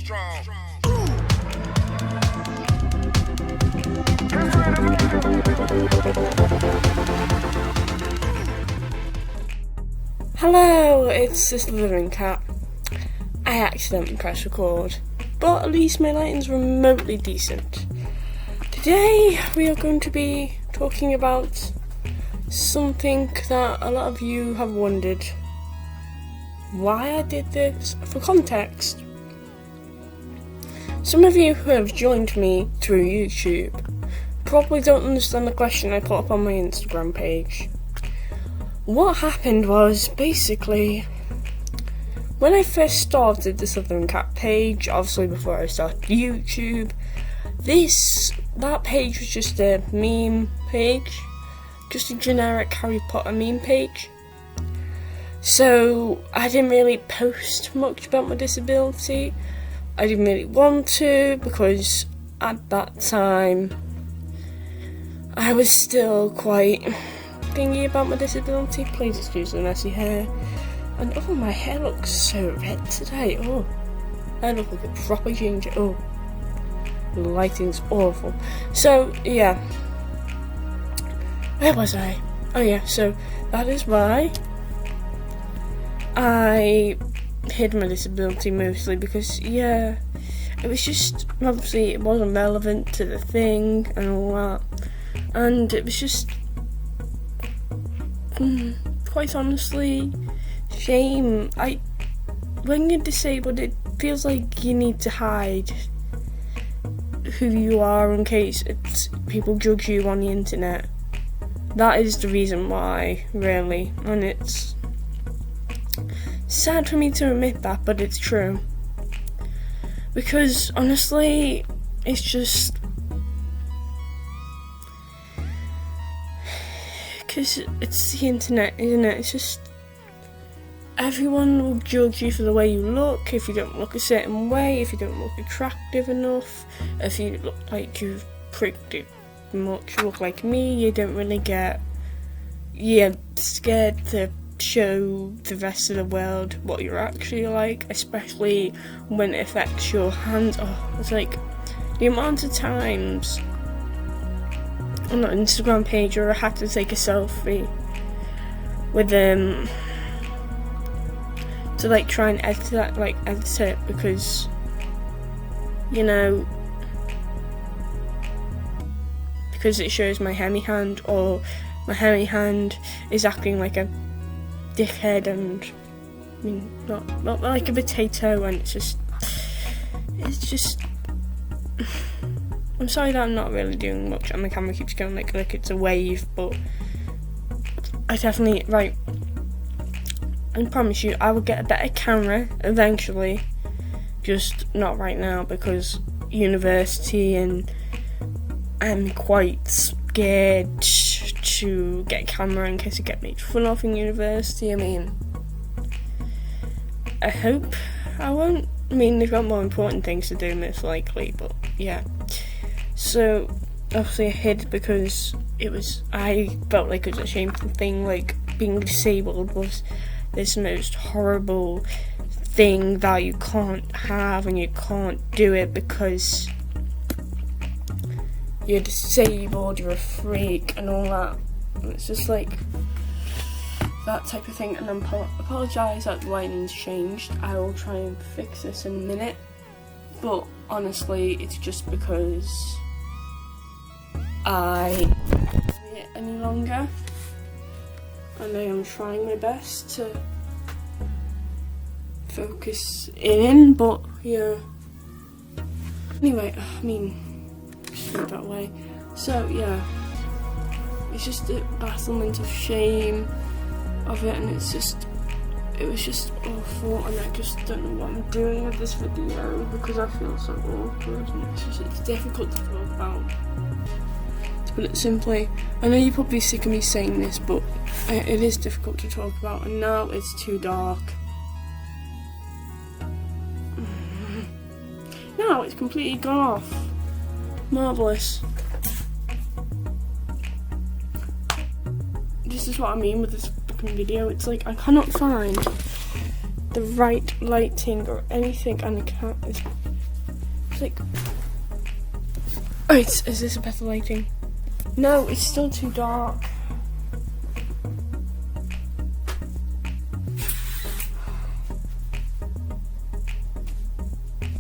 strong. Hello, it's Theslytherincat. I accidentally pressed record, but at least my lighting's remotely decent. Today we are going to be talking about something that a lot of you have wondered why I did this. For context, some of you who have joined me through YouTube probably don't understand the question I put up on my Instagram page. What happened was, basically, when I first started the Theslytherincat page, obviously before I started YouTube, that page was just a meme page, just a generic Harry Potter meme page. So I didn't really post much about my disability. I didn't really want to, because at that time I was still quite thingy about my disability. Please excuse the messy hair. And oh, my hair looks so red today. Oh, I look like a proper ginger. Oh, the lighting's awful. So yeah, where was I? Oh yeah, so that is why I hid my disability, mostly because, yeah, it was just, obviously it wasn't relevant to the thing and all that, and it was just quite honestly shame. When you're disabled, it feels like you need to hide who you are in case people judge you on the internet. That is the reason why, really, and it's sad for me to admit that, but it's true. Because honestly, it's just because it's the internet, isn't it? It's just everyone will judge you for the way you look, if you don't look a certain way, if you don't look attractive enough, if you look like you pretty much look like me, you don't really you're scared to show the rest of the world what you're actually like, especially when it affects your hands. Oh, it's like the amount of times on the Instagram page where I had to take a selfie with to like try and edit it because, because it shows my hairy hand, or my hairy hand is acting like a dickhead, and not like a potato, and it's just I'm sorry that I'm not really doing much and the camera keeps going like it's a wave, but I definitely, right, I promise you I will get a better camera eventually, just not right now because university, and I'm quite scared to get a camera in case I get made fun of in university. I mean, I hope I won't. I mean, they've got more important things to do, most likely, but yeah. So, obviously I hid because I felt like it was a shameful thing, like being disabled was this most horrible thing that you can't have, and you can't do it because you're disabled, you're a freak, and all that. And it's just like that type of thing. And I apologise that the lighting's changed. I will try and fix this in a minute. But honestly, it's just because I can't do it any longer, and I am trying my best to focus in. But yeah. Anyway, I mean, that way. So yeah, it's just a battlement of shame of it, and it was just awful, and I just don't know what I'm doing with this video because I feel so awkward, and it's difficult to talk about, to put it simply. I know you're probably sick of me saying this, but it is difficult to talk about, and now it's too dark. Now it's completely gone off. Marvellous. This is what I mean with this fucking video. It's like I cannot find the right lighting or anything, and It's like, oh, is this a better lighting? No, it's still too dark.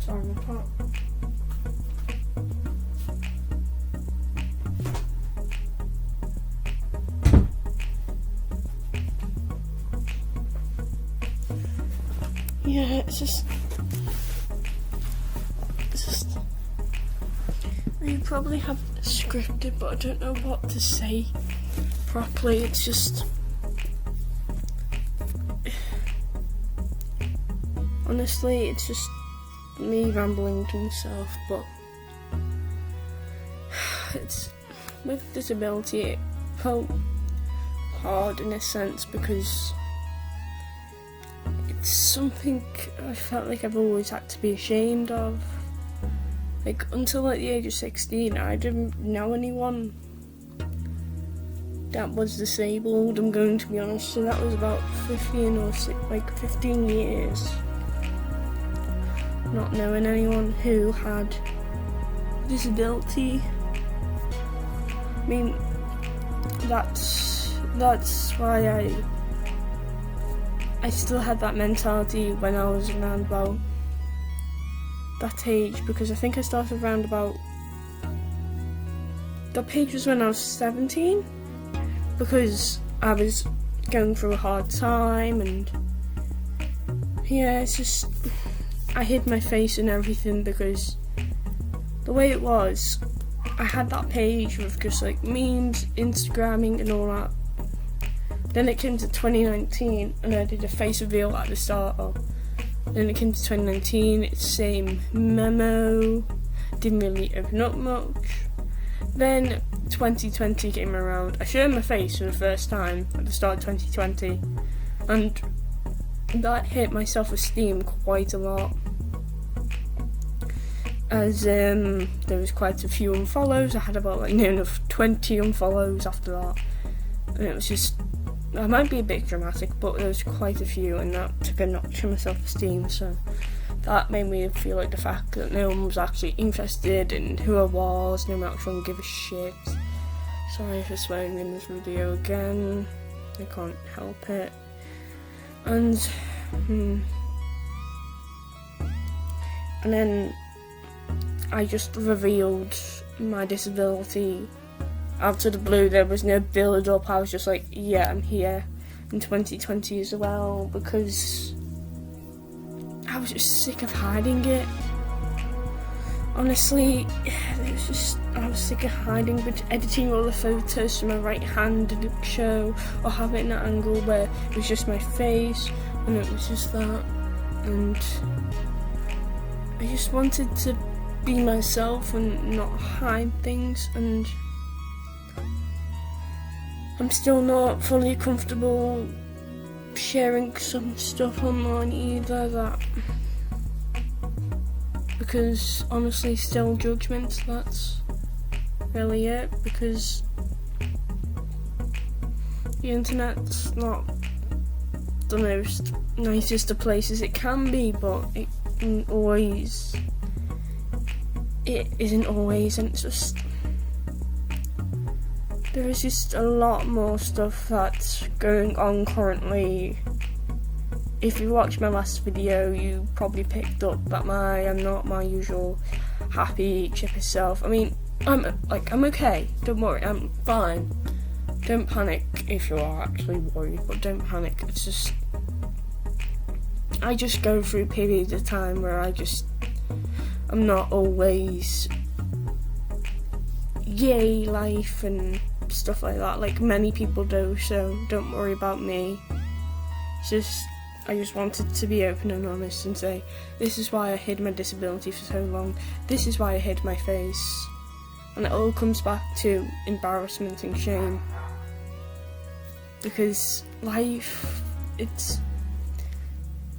Sorry, my pot. Yeah, it's just you probably have it scripted, but I don't know what to say properly. It's just, honestly, it's just me rambling to myself. But it's, with disability, it felt hard in a sense because it's something I felt like I've always had to be ashamed of. Like, until at the age of 16, I didn't know anyone that was disabled, I'm going to be honest. So that was about 15 years not knowing anyone who had disability. I mean, that's why I still had that mentality when I was around about that age, because I think I started around about, that page was when I was 17, because I was going through a hard time, and yeah, it's just, I hid my face and everything because the way it was, I had that page with just like memes, Instagramming and all that. Then it came to 2019 and I did a face reveal at the start of. Then it came to 2019, it's the same memo, didn't really open up much. Then 2020 came around, I showed my face for the first time at the start of 2020, and that hit my self-esteem quite a lot. As there was quite a few unfollows, I had about like near enough 20 unfollows after that. And it was just, I might be a bit dramatic, but there was quite a few, and that took a notch in my self-esteem, so that made me feel like the fact that no one was actually interested in who I was, no one actually give a shit. Sorry for swearing in this video again, I can't help it. And then I just revealed my disability out of the blue. There was no build up, I was just like, yeah, I'm here in 2020 as well, because I was just sick of hiding it. Honestly, it was just, I was sick of hiding, but editing all the photos so my right hand didn't show, or have it in an angle where it was just my face, and it was just that, and I just wanted to be myself and not hide things, and I'm still not fully comfortable sharing some stuff online either, that, because honestly, still judgment, that's really it, because the internet's not the most nicest of places it can be, but it isn't always, and it's just, there is just a lot more stuff that's going on currently. If you watched my last video, you probably picked up that I'm not my usual happy, chipper self. I mean, I'm okay, don't worry, I'm fine. Don't panic if you are actually worried, but don't panic. It's just, I just go through periods of time where I'm not always yay life and stuff like that, like many people do, so don't worry about me. I just wanted to be open and honest and say, this is why I hid my disability for so long, this is why I hid my face, and it all comes back to embarrassment and shame, because life, it's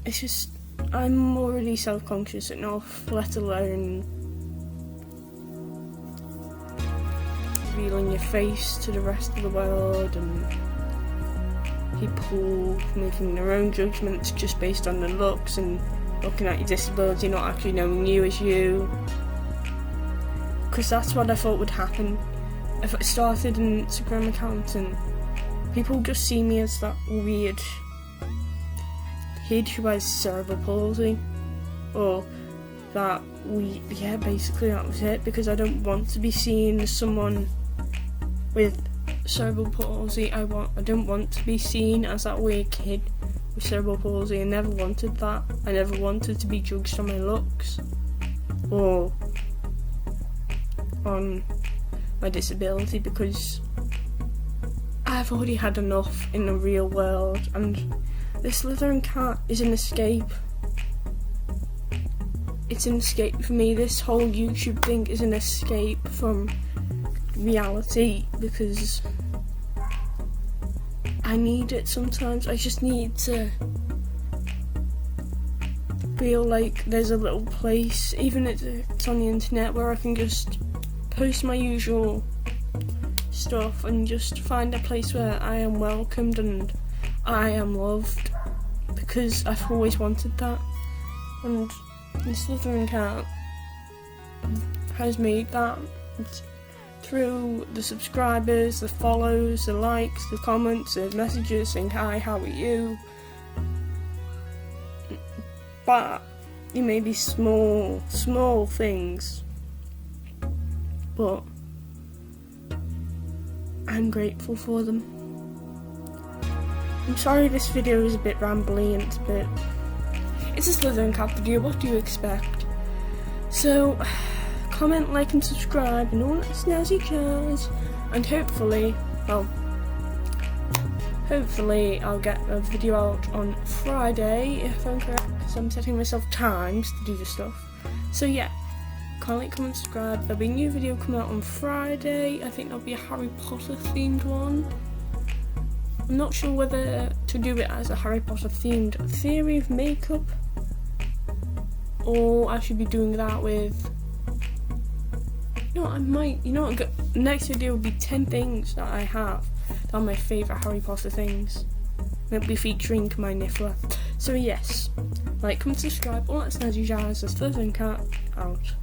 just, I'm already self-conscious enough, let alone revealing your face to the rest of the world, and people making their own judgments just based on the looks and looking at your disability, not actually knowing you as you. because that's what I thought would happen if I started an Instagram account and people just see me as that weird kid who has cerebral palsy, or that basically that was it, because I don't want to be seen as someone with cerebral palsy. I don't want to be seen as that weird kid with cerebral palsy. I never wanted that. I never wanted to be judged on my looks or on my disability, because I've already had enough in the real world, and Theslytherincat is an escape. It's an escape for me. This whole YouTube thing is an escape from reality, because I need it sometimes. I just need to feel like there's a little place, even if it's on the internet, where I can just post my usual stuff and just find a place where I am welcomed and I am loved, because I've always wanted that, and Theslytherincat has made that through the subscribers, the follows, the likes, the comments, the messages saying hi, how are you? But it may be small things, but I'm grateful for them. I'm sorry this video is a bit rambly and it's a Theslytherincat video, what do you expect? So, comment, like and subscribe and all that snazzy jazz, and hopefully I'll get a video out on Friday, if I'm correct, because I'm setting myself times to do the stuff. So yeah, comment, subscribe. There'll be a new video coming out on Friday. I think there'll be a Harry Potter themed one. I'm not sure whether to do it as a Harry Potter themed theory of makeup, or I should be doing that with, next video will be 10 things that I have that are my favourite Harry Potter things. And it'll be featuring my Niffler. So yes, like, comment, subscribe, all that snazzy jazz. Theslytherincat out.